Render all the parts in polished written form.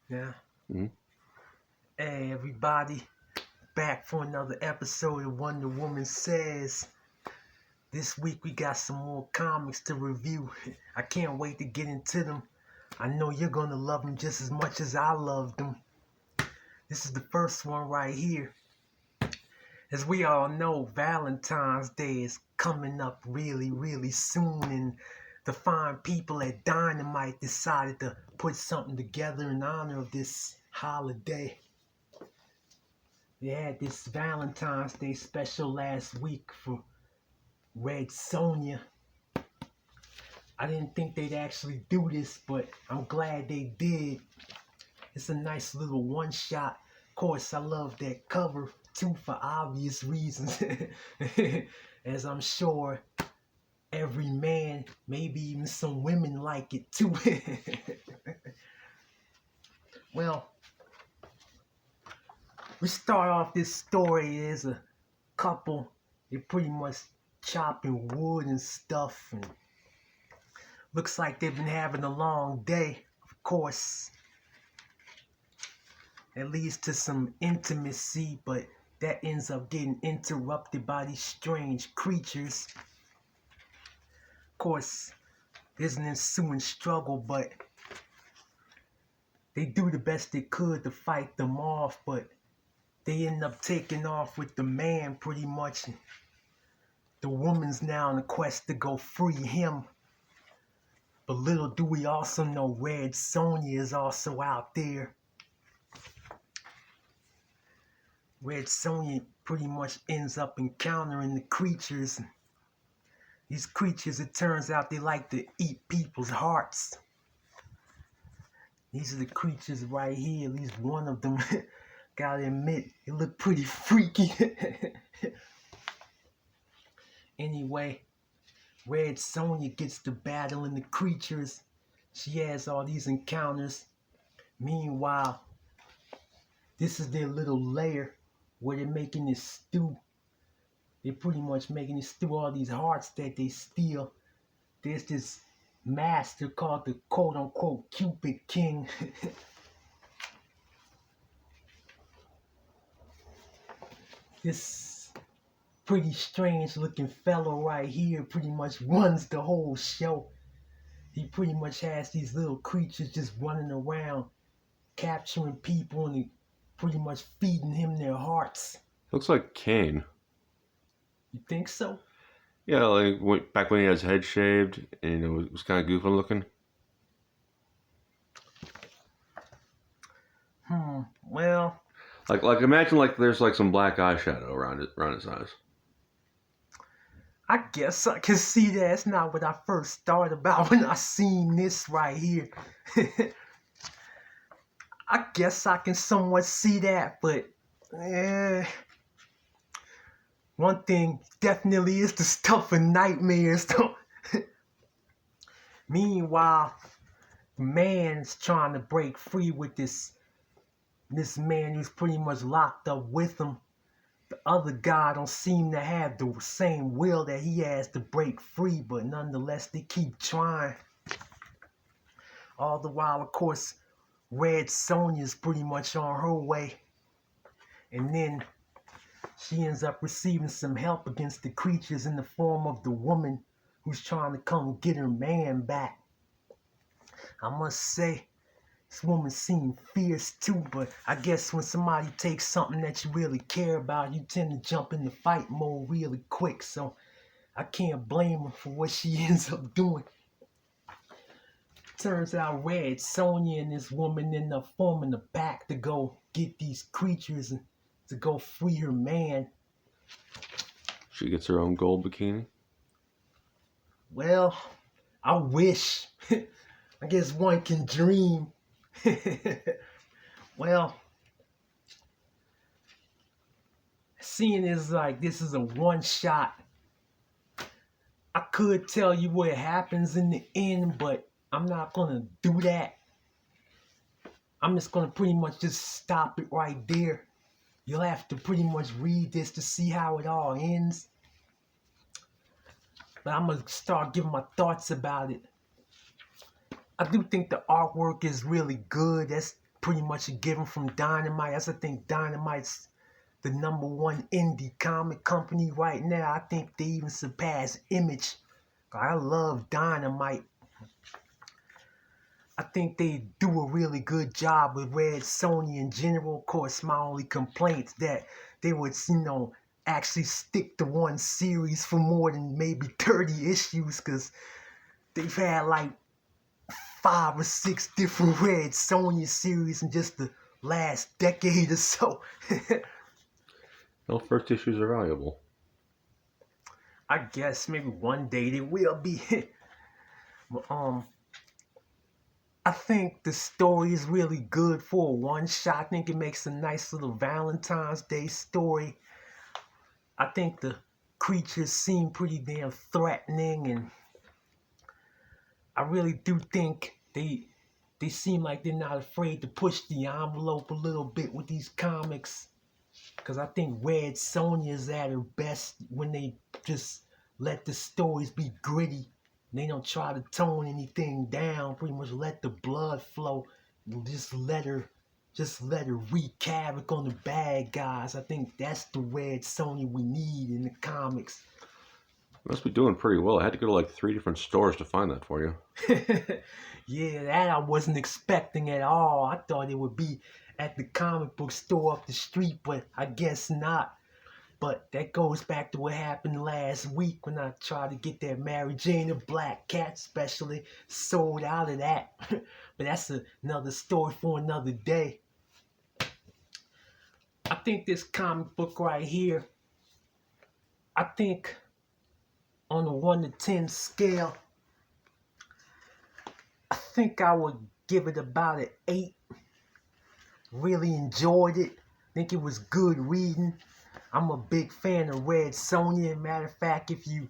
Yeah. Mhm. Hey, everybody. Back for another episode of Wonder Woman Says. This week we got some more comics to review. I can't wait to get into them. I know you're going to love them just as much as I love them. This is the first one right here. As we all know, Valentine's Day is coming up really, really soon, and the fine people at Dynamite decided to put something together in honor of this holiday. They had this Valentine's Day special last week for Red Sonja. I didn't think they'd actually do this, but I'm glad they did. It's a nice little one shot. Of course, I love that cover too for obvious reasons. As I'm sure every man, maybe even some women like it too. Well, we start off this story as a couple. They're pretty much chopping wood and stuff, and looks like they've been having a long day. Of course, it leads to some intimacy, but that ends up getting interrupted by these strange creatures. Of course, there's an ensuing struggle, but they do the best they could to fight them off, but they end up taking off with the man pretty much. The woman's now on a quest to go free him. But little do we also know Red Sonja is also out there. Red Sonja pretty much ends up encountering the creatures. These creatures, it turns out they like to eat people's hearts. These are the creatures right here, at least one of them. Gotta admit, it looked pretty freaky. Anyway, Red Sonja gets to battling the creatures. She has all these encounters. Meanwhile, this is their little lair where they're making this stew. They're pretty much making this stew, all these hearts that they steal. There's this master called the quote-unquote Cupid King. This pretty strange looking fellow right here pretty much runs the whole show. He pretty much has these little creatures just running around, capturing people, and pretty much feeding him their hearts. Looks like Kane. You think so? Yeah, back when he had his head shaved and it was kind of goofy looking. Well, Like imagine there's some black eyeshadow around his eyes. I guess I can see that. It's not what I first thought about when I seen this right here. I guess I can somewhat see that, but one thing definitely is the stuff of nightmares, though. Meanwhile, man's trying to break free with this man who's pretty much locked up with him. The other guy don't seem to have the same will that he has to break free, but nonetheless, they keep trying. All the while, of course, Red Sonja's pretty much on her way. And then she ends up receiving some help against the creatures in the form of the woman who's trying to come get her man back. I must say, this woman seemed fierce too, but I guess when somebody takes something that you really care about, you tend to jump into fight mode really quick, so I can't blame her for what she ends up doing. Turns out Red Sonja and this woman end up forming a pact to go get these creatures and to go free her man. She gets her own gold bikini. Well, I wish. I guess one can dream. Well, seeing as like this is a one shot, I could tell you what happens in the end, but I'm not gonna do that. I'm just gonna pretty much just stop it right there. You'll have to pretty much read this to see how it all ends. But I'm gonna start giving my thoughts about it. I do think the artwork is really good. pretty much a given from Dynamite. As I think Dynamite's the #1 indie comic company right now. I think they even surpass Image. I love Dynamite. I think they do a really good job with Red Sonja in general. Of course, my only complaint that they would, actually stick to one series for more than maybe 30 issues, because they've had like 5 or 6 different Red Sonja series in just the last decade or so. Well, first issues are valuable. I guess maybe one day they will be. But, I think the story is really good for a one shot. I think it makes a nice little Valentine's Day story. I think the creatures seem pretty damn threatening, and I really do think they seem like they're not afraid to push the envelope a little bit with these comics. Because I think Red Sonja is at her best when they just let the stories be gritty. They don't try to tone anything down, pretty much let the blood flow. Just let her wreak havoc on the bad guys. I think that's the Red Sonja we need in the comics. Must be doing pretty well. I had to go to like 3 different stores to find that for you. Yeah, that I wasn't expecting at all. I thought it would be at the comic book store up the street, but I guess not. But that goes back to what happened last week when I tried to get that Mary Jane the Black Cat specially sold out of that. But that's another story for another day. I think this comic book right here, I think on a 1 to 10 scale, I think I would give it about an 8. Really enjoyed it. Think it was good reading. I'm a big fan of Red Sonja. Matter of fact, if you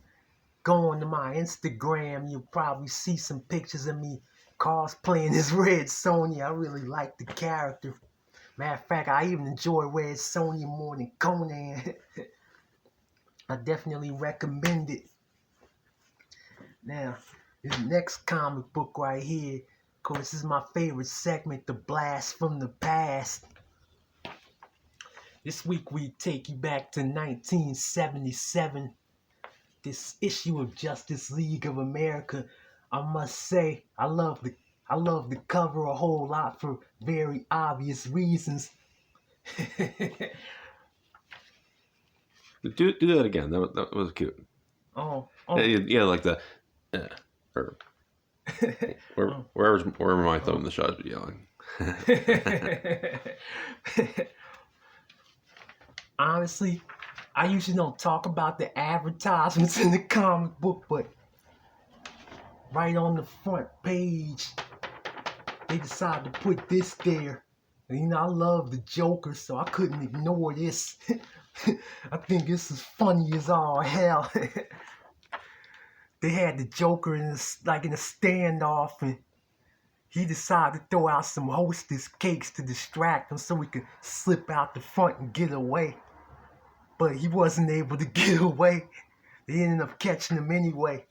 go onto my Instagram, you'll probably see some pictures of me cosplaying as Red Sonja. I really like the character. Matter of fact, I even enjoy Red Sonja more than Conan. I definitely recommend it. Now, this next comic book right here, of course, this is my favorite segment, The Blast from the Past. This week we take you back to 1977. This issue of Justice League of America. I must say, I love the cover a whole lot for very obvious reasons. Do that again. That was cute. Oh. Yeah, like the, or wherever my thumb in the shot is yelling. Honestly, I usually don't talk about the advertisements in the comic book, but right on the front page, they decided to put this there. And I love the Joker, so I couldn't ignore this. I think this is funny as all hell. They had the Joker in a standoff, and he decided to throw out some Hostess cakes to distract him so he could slip out the front and get away. But he wasn't able to get away. They ended up catching him anyway.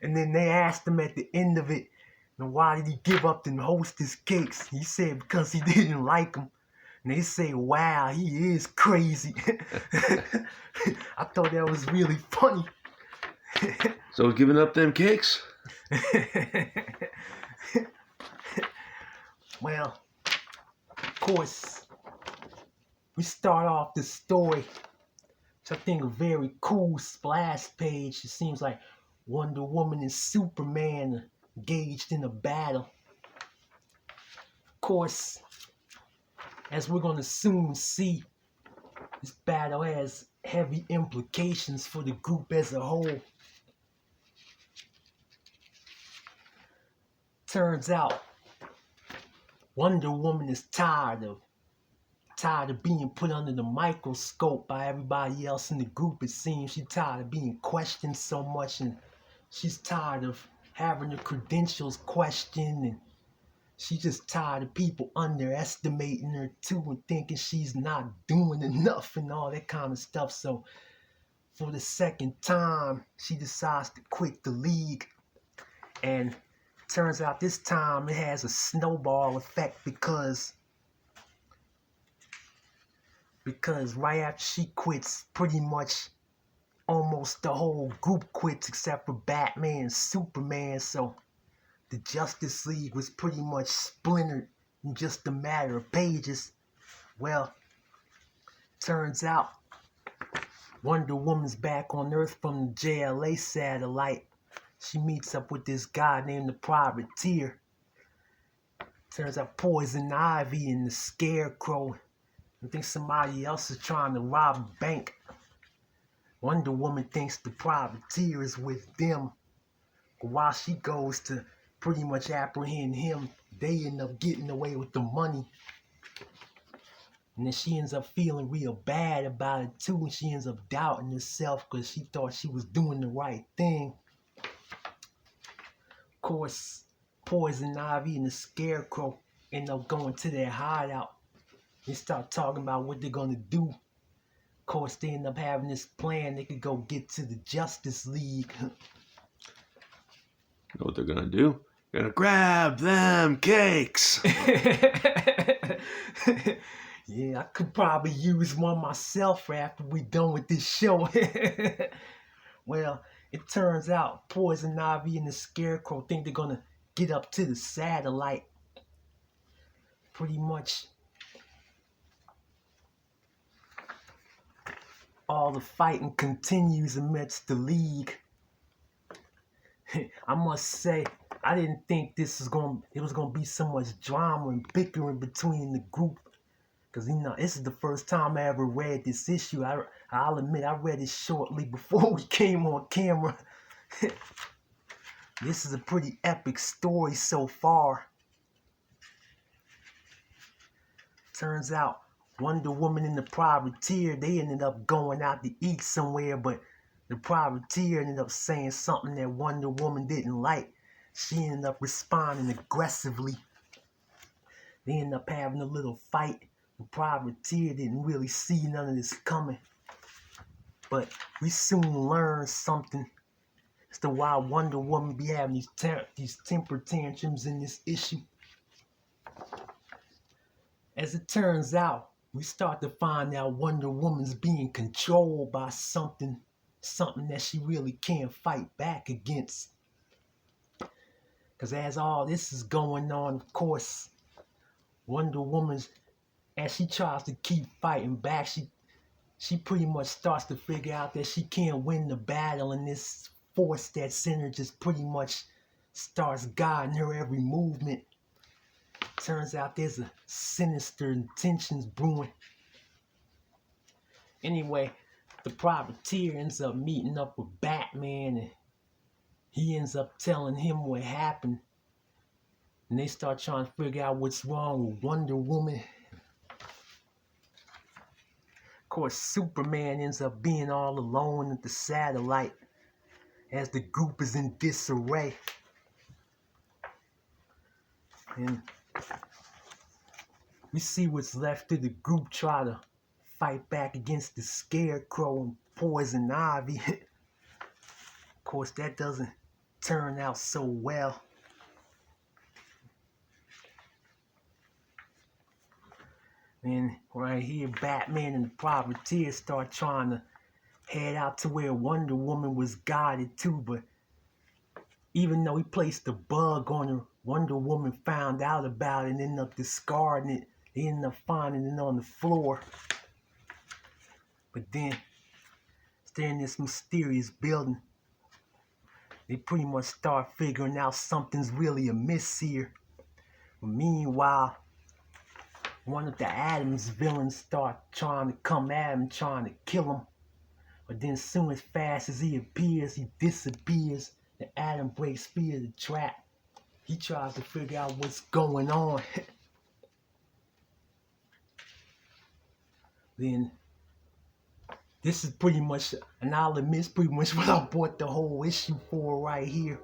And then they asked him at the end of it, why did he give up them Hostess cakes? He said because he didn't like them. And they say, wow, he is crazy. I thought that was really funny. So he's giving up them cakes? Well, of course, we start off the story, which I think a very cool splash page. It seems like Wonder Woman and Superman engaged in a battle. Of course, as we're going to soon see, this battle has heavy implications for the group as a whole. Turns out, Wonder Woman is tired of being put under the microscope by everybody else in the group. It seems she's tired of being questioned so much, and she's tired of having her credentials questioned, and she's just tired of people underestimating her too and thinking she's not doing enough and all that kind of stuff. So for the second time, she decides to quit the league and Turns out this time it has a snowball effect because right after she quits, pretty much almost the whole group quits except for Batman and Superman. So the Justice League was pretty much splintered in just a matter of pages. Well, turns out Wonder Woman's back on Earth from the JLA satellite. She meets up with this guy named the Privateer. Turns out Poison Ivy and the Scarecrow, I think somebody else is trying to rob a bank. Wonder Woman thinks the Privateer is with them. But while she goes to pretty much apprehend him, they end up getting away with the money. And then she ends up feeling real bad about it too. And she ends up doubting herself because she thought she was doing the right thing. Of course, Poison Ivy and the Scarecrow end up going to their hideout. They start talking about what they're going to do. Of course, they end up having this plan. They could go get to the Justice League. You know what they're gonna do? They're gonna grab them cakes. Yeah, I could probably use one myself after we done with this show. Well, it turns out Poison Ivy and the Scarecrow think they're gonna get up to the satellite. Pretty much all the fighting continues amidst the League. I must say, I didn't think it was gonna be so much drama and bickering between the group. Because, this is the first time I ever read this issue. I'll admit, I read it shortly before we came on camera. This is a pretty epic story so far. Turns out, Wonder Woman and the Privateer, they ended up going out to eat somewhere, but the Privateer ended up saying something that Wonder Woman didn't like. She ended up responding aggressively. They ended up having a little fight. The Privateer didn't really see none of this coming. But we soon learned something as to why Wonder Woman be having these temper tantrums in this issue. As it turns out, we start to find out Wonder Woman's being controlled by something that she really can't fight back against. Because as all this is going on, of course, Wonder Woman's, as she tries to keep fighting back, she pretty much starts to figure out that she can't win the battle, and this force that's in her just pretty much starts guiding her every movement. Turns out there's a sinister intentions brewing. Anyway, the Privateer ends up meeting up with Batman, and he ends up telling him what happened. And they start trying to figure out what's wrong with Wonder Woman. Of course, Superman ends up being all alone at the satellite as the group is in disarray. And we see what's left of the group try to fight back against the Scarecrow and Poison Ivy. Of course, that doesn't turn out so well. And right here, Batman and the Privateer start trying to head out to where Wonder Woman was guided to, but even though he placed the bug on her, Wonder Woman found out about it and ended up discarding it. They ended up finding it on the floor. But then, they're in this mysterious building. They pretty much start figuring out something's really amiss here. But meanwhile, one of the Atom's villains start trying to come at him, trying to kill him. But then soon as fast as he appears, he disappears. The Atom breaks free of the trap. He tries to figure out what's going on. Then, this is pretty much, and I'll admit, it's pretty much what I bought the whole issue for right here.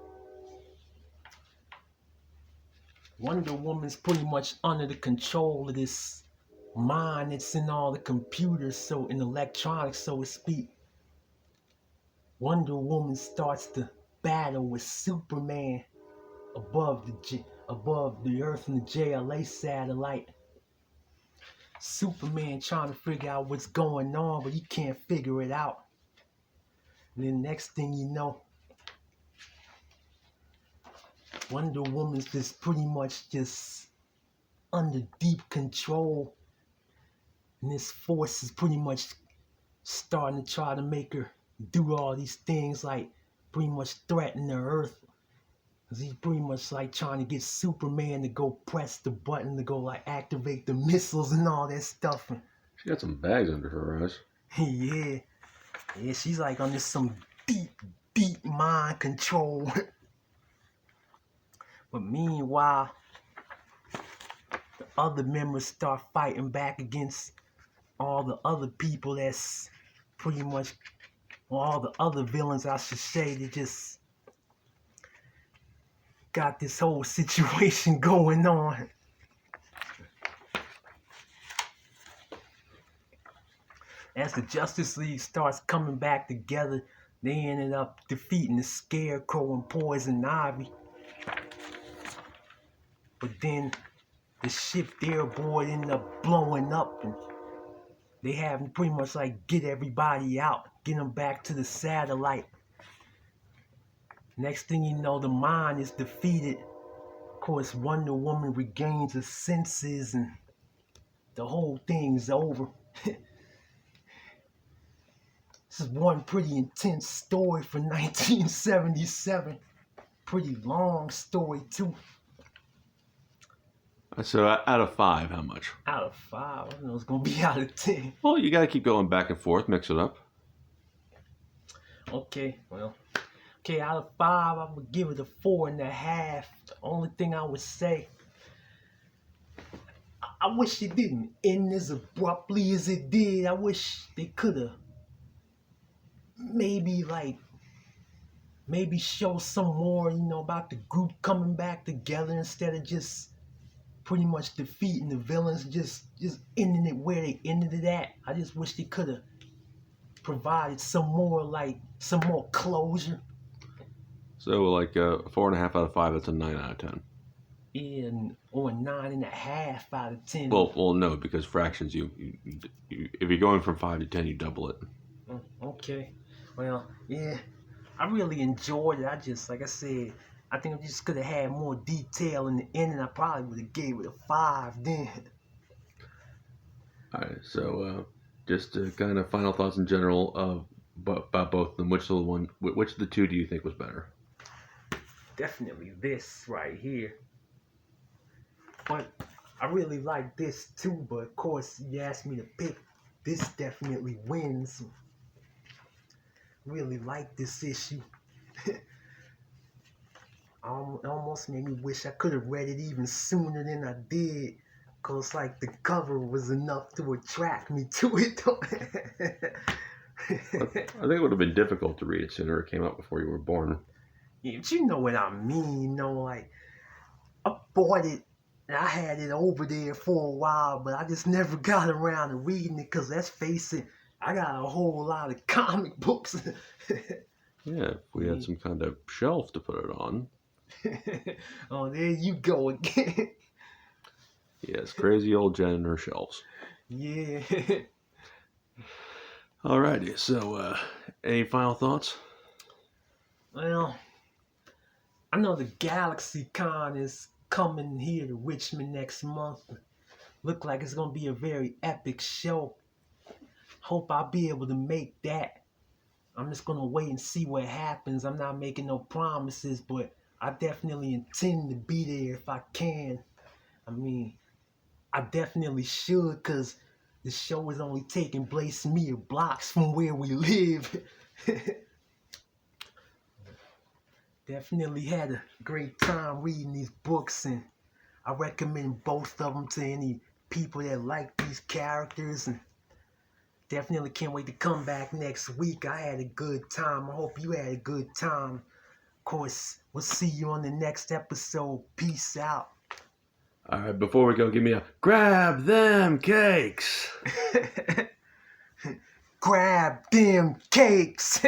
Wonder Woman's pretty much under the control of this mind that's in all the computers, so in electronics, so to speak. Wonder Woman starts to battle with Superman. above the Earth and the JLA satellite. Superman trying to figure out what's going on, but he can't figure it out. And then next thing you know, Wonder Woman's just pretty much just under deep control. And this force is pretty much starting to try to make her do all these things, like pretty much threaten the Earth. Cause he's pretty much like trying to get Superman to go press the button to go like activate the missiles and all that stuff. She got some bags under her eyes. Yeah, she's like under some deep mind control. But meanwhile, the other members start fighting back against all the other people that's pretty much, or all the other villains, I should say, that just got this whole situation going on. As the Justice League starts coming back together, they ended up defeating the Scarecrow and Poison Ivy. But then the ship they're aboard ended up blowing up, and they have to pretty much like get everybody out, get them back to the satellite. Next thing you know, the Mind is defeated. Of course, Wonder Woman regains her senses, and the whole thing's over. This is one pretty intense story for 1977. Pretty long story too. So out of 5, how much? Out of 5, I know it's gonna be out of 10. Well, you got to keep going back and forth, mix it up. Okay, out of 5, I would give it a 4.5. The only thing I would say, I wish it didn't end as abruptly as it did. I wish they could have maybe show some more, about the group coming back together instead of just pretty much defeating the villains, just ending it where they ended it at. I just wish they could have provided some more closure. So like 4.5 out of 5, that's a 9 out of 10. Yeah, or 9.5 out of 10. Well, no, because fractions, you if you're going from 5 to 10, you double it. Okay. Well, yeah, I really enjoyed it. I just, like I said, I think I just could have had more detail in the ending. I probably would have gave it a 5 then. All right, so just kind of final thoughts in general about both of them. Which of the two do you think was better? Definitely this right here. But I really like this too, but of course you asked me to pick. This definitely wins. Really like this issue. It almost made me wish I could have read it even sooner than I did, cause like the cover was enough to attract me to it. I think it would have been difficult to read it sooner. It came out before you were born. Yeah, but you know what I mean. Like I bought it and I had it over there for a while, but I just never got around to reading it, cause let's face it, I got a whole lot of comic books. Yeah, if we had some kind of shelf to put it on. Oh, there you go again. Yes, crazy old Jen and her shelves. Yeah. Alrighty, so any final thoughts? Well, I know the Galaxy Con is coming here to Richmond next month. Look like it's gonna be a very epic show. Hope I'll be able to make that. I'm just gonna wait and see what happens. I'm not making no promises, but I definitely intend to be there if I can. I mean, I definitely should, cause the show is only taking place mere blocks from where we live. Definitely had a great time reading these books, and I recommend both of them to any people that like these characters, and definitely can't wait to come back next week. I had a good time. I hope you had a good time. Of course, we'll see you on the next episode. Peace out. All right, before we go, give me a grab them cakes. Grab them cakes.